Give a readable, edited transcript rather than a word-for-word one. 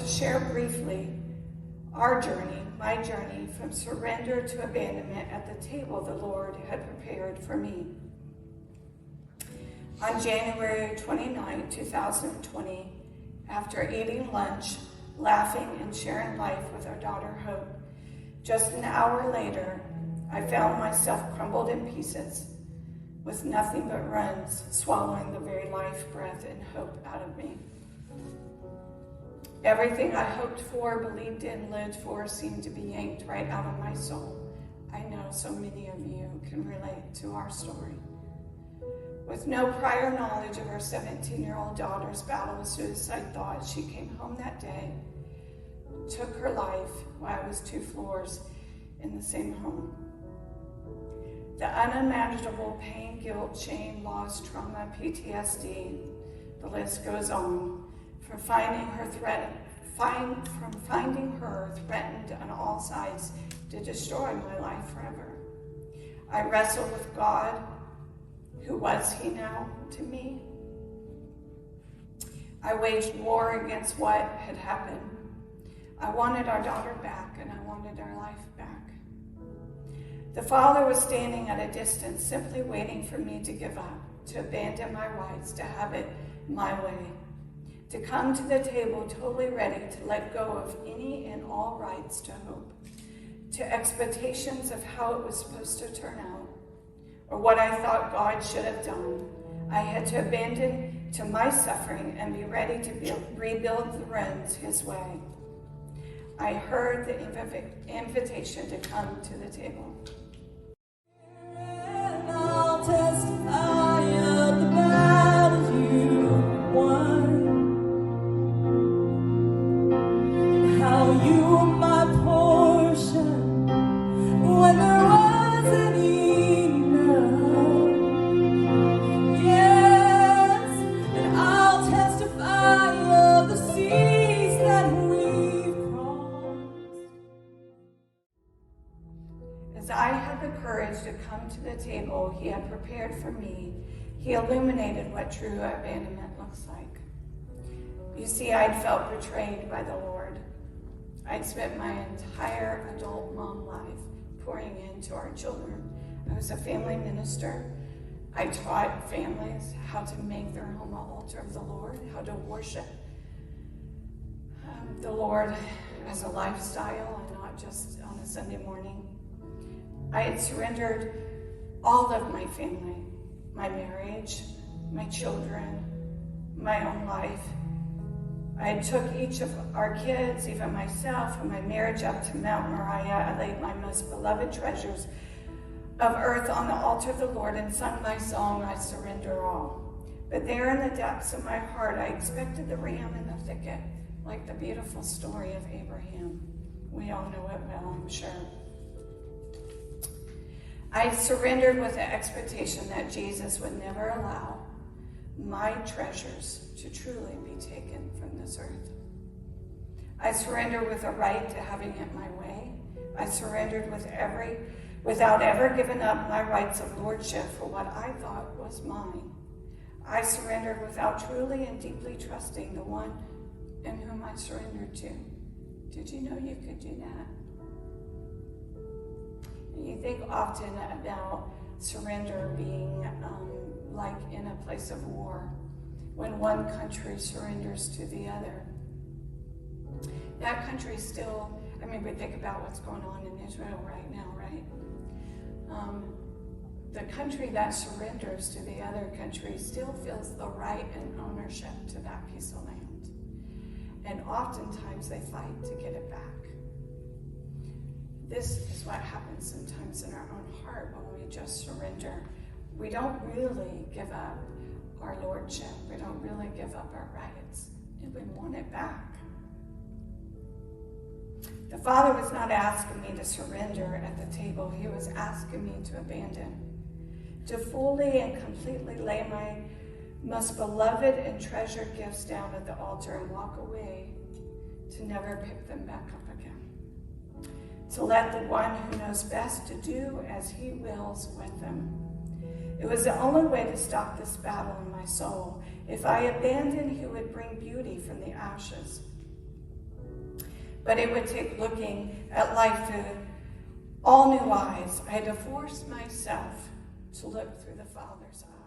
to share briefly our journey, my journey from surrender to abandonment at the table the Lord had prepared for me. On January 29, 2020, after eating lunch, laughing and sharing life with our daughter Hope, just an hour later, I found myself crumbled in pieces, with nothing but runs swallowing the very life, breath, and hope out of me. Everything I hoped for, believed in, lived for seemed to be yanked right out of my soul. I know so many of you can relate to our story. With no prior knowledge of her 17-year-old daughter's battle with suicide thoughts, she came home that day, took her life while I was 2 floors in the same home. The unimaginable pain, guilt, shame, loss, trauma, PTSD, the list goes on, from finding her threatened on all sides to destroy my life forever. I wrestled with God. Who was he now to me? I waged war against what had happened. I wanted our daughter back, and I wanted our life back. The Father was standing at a distance, simply waiting for me to give up, to abandon my rights, to have it my way, to come to the table totally ready to let go of any and all rights to hope, to expectations of how it was supposed to turn out, or what I thought God should have done. I had to abandon to my suffering and be ready to rebuild the ruins his way. I heard the invitation to come to the table. And I'll testify of the battles you won, and how you were my portion when there wasn't enough. Yes, and I'll testify of the seas that we've crossed. As I had the courage to come to the table he had prepared for me, he illuminated what true abandonment looks like. You see, I'd felt betrayed by the Lord. I'd spent my entire adult mom life pouring into our children. I was a family minister. I taught families how to make their home an altar of the Lord, how to worship the Lord as a lifestyle and not just on a Sunday morning. I had surrendered all of my family, my marriage, my children, my own life. I took each of our kids, even myself, and my marriage up to Mount Moriah. I laid my most beloved treasures of earth on the altar of the Lord and sung my song, I Surrender All. But there in the depths of my heart, I expected the ram in the thicket, like the beautiful story of Abraham. We all know it well, I'm sure. I surrendered with the expectation that Jesus would never allow my treasures to truly be taken from this earth. I surrendered with a right to having it my way. I surrendered without ever giving up my rights of lordship for what I thought was mine. I surrendered without truly and deeply trusting the one in whom I surrendered to. Did you know you could do that? You think often about surrender being like in a place of war, when one country surrenders to the other. That country still, we think about what's going on in Israel right now, right? The country that surrenders to the other country still feels the right and ownership to that piece of land. And oftentimes they fight to get it back. This is what happens sometimes in our own heart when we just surrender. We don't really give up our lordship. We don't really give up our rights. And we want it back. The Father was not asking me to surrender at the table. He was asking me to abandon, to fully and completely lay my most beloved and treasured gifts down at the altar and walk away, to never pick them back up again. To let the one who knows best to do as he wills with them. It was the only way to stop this battle in my soul. If I abandoned, he would bring beauty from the ashes. But it would take looking at life through all new eyes. I had to force myself to look through the Father's eyes.